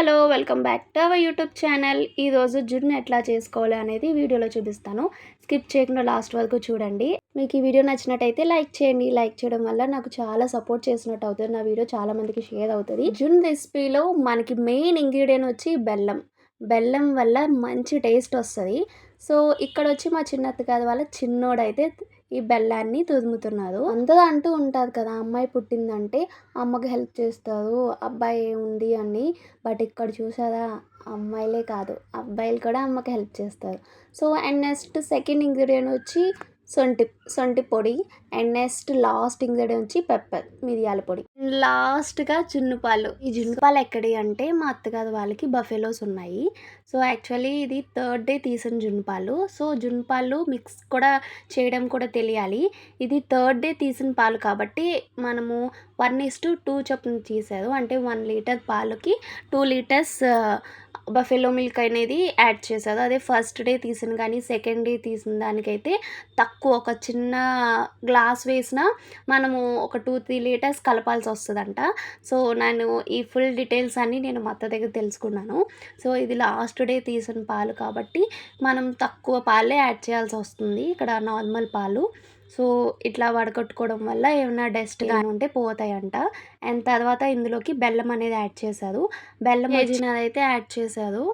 Hello welcome back to our YouTube channel. ఈరోజు జున్ను ఎట్లా చేసుకోవాలి అనేది వీడియోలో చూపిస్తాను. స్కిప్ చేయకుండా లాస్ట్ వరకు చూడండి. మీకు ఈ వీడియో నచ్చినట్టయితే లైక్ చేయండి. లైక్ చేయడం వల్ల నాకు చాలా సపోర్ట్ చేసినట్టు అవుతుంది. నా వీడియో చాలా మందికి షేర్ అవుతుంది. జున్ను రెసిపీలో మనకి మెయిన్ ఇంగ్రీడియంట్ వచ్చి బెల్లం. బెల్లం వల్ల మంచి టేస్ట్ వస్తుంది. సో ఇక్కడ వచ్చి మా చిన్నత్తగారి వాళ్ళ చిన్నోడైతే ఈ బెల్లాన్ని తురుముతున్నారు. అందరూ అంటూ ఉంటారు కదా, అమ్మాయి పుట్టిందంటే అమ్మకి హెల్ప్ చేస్తారు, అబ్బాయి ఉంది అని. బట్ ఇక్కడ చూసారా, అమ్మాయిలే కాదు అబ్బాయిలు కూడా అమ్మకి హెల్ప్ చేస్తారు. So and next second ingredient వచ్చి సొంటి పొడి. అండ్ నెక్స్ట్ లాస్ట్ ఇంగ్రీడియంట్ వచ్చి పెప్పర్, మిరియాల పొడి. లాస్ట్గా జున్నుపాలు. ఈ జున్నుపాలు ఎక్కడి అంటే మా అత్తగారు వాళ్ళకి బఫెలోస్ ఉన్నాయి. సో యాక్చువల్లీ ఇది థర్డ్ డే తీసిన జున్నుపాలు. సో జున్నుపాలు మిక్స్ కూడా చేయడం కూడా తెలియాలి. ఇది థర్డ్ డే తీసిన పాలు కాబట్టి మనము 1:2 చొప్పున తీసారు. అంటే 1 లీటర్ పాలకి 2 లీటర్స్ బఫెలో మిల్క్ అనేది యాడ్ చేశారు. అదే ఫస్ట్ డే తీసిన కానీ సెకండ్ డే తీసిన దానికైతే తక్కువ, ఒక చిన్న గ్లాస్ వేసిన మనము ఒక 2-3 లీటర్స్ కలపాల్సి వస్తుందంట. సో నేను ఈ ఫుల్ డీటెయిల్స్ అన్నీ నేను మా అత్త దగ్గర తెలుసుకున్నాను. సో ఇది లాస్ట్ డే తీసిన పాలు కాబట్టి మనం తక్కువ పాలే యాడ్ చేయాల్సి వస్తుంది ఇక్కడ, నార్మల్ పాలు. సో ఇట్లా వడకట్టుకోవడం వల్ల ఏమైనా డస్ట్ కానీ ఉంటే పోతాయంట. అండ్ తర్వాత ఇందులోకి బెల్లం అనేది యాడ్ చేశారు. బెల్లం అయితే యాడ్ చేశారు.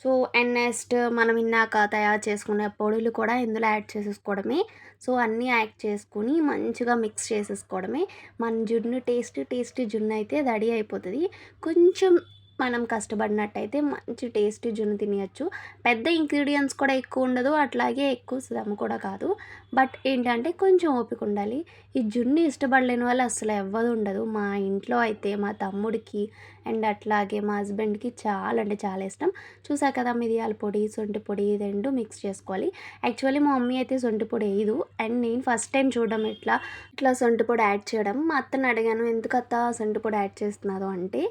సో అండ్ నెక్స్ట్ మనం ఇందాక తయారు చేసుకునే పొడులు కూడా ఇందులో యాడ్ చేసేసుకోవడమే. సో అన్నీ యాడ్ చేసుకుని మంచిగా మిక్స్ చేసేసుకోవడమే. మన జున్ను టేస్టీ జున్ను అయితే రెడీ అయిపోతుంది. కొంచెం మనం కష్టపడినట్టయితే మంచి టేస్టీ జున్ను తినేయచ్చు. పెద్ద ఇంగ్రీడియంట్స్ కూడా ఎక్కువ ఉండదు, అట్లాగే ఎక్కువ శ్రమ కూడా కాదు. బట్ ఏంటంటే కొంచెం ఓపిక ఉండాలి. ఈ జున్ను ఇష్టపడలేని వాళ్ళు అసలు ఎవ్వరు ఉండదు. మా ఇంట్లో అయితే మా తమ్ముడికి అండ్ అట్లాగే మా హస్బెండ్కి చాలా అంటే చాలా ఇష్టం. చూసా కదా, మిరియాల పొడి, సొంటి పొడి రెండు మిక్స్ చేసుకోవాలి. యాక్చువల్లీ మా మమ్మీ అయితే సొంటి పొడి వేయదు. అండ్ నేను ఫస్ట్ టైం చూడడం ఇట్లా సొంటి పొడి యాడ్ చేయడం. మా అత్తని అడిగాను, ఎందుకు అత్త సొంటి పొడి యాడ్ చేస్తున్నారు అంటే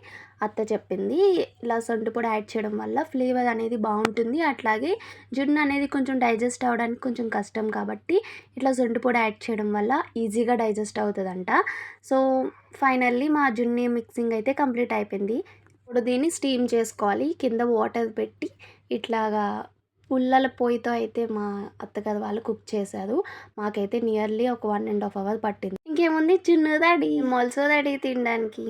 అత్త చెప్పింది, ఇలా సొంటి పొడి యాడ్ చేయడం వల్ల ఫ్లేవర్ అనేది బాగుంటుంది, అట్లాగే జున్ను అనేది కొంచెం డైజెస్ట్ అవ్వడానికి కొంచెం కష్టం కాబట్టి ఇట్లా సొంటి పొడి యాడ్ చేయడం వల్ల ఈజీగా డైజెస్ట్ అవుతుందంట. సో ఫైనల్లీ మా జున్ను మిక్సింగ్ అయితే కంప్లీట్ అయిపోయింది. ఇప్పుడు దీన్ని స్టీమ్ చేసుకోవాలి. కింద వాటర్ పెట్టి ఇట్లాగా పుల్లల పొయ్యితో అయితే మా అత్తగారు వాళ్ళు కుక్ చేశారు. మాకైతే నియర్లీ ఒక 1.5 hours పట్టింది. ఇంకేముంది, జున్ను రెడీ, మొలస రెడీ తినడానికి.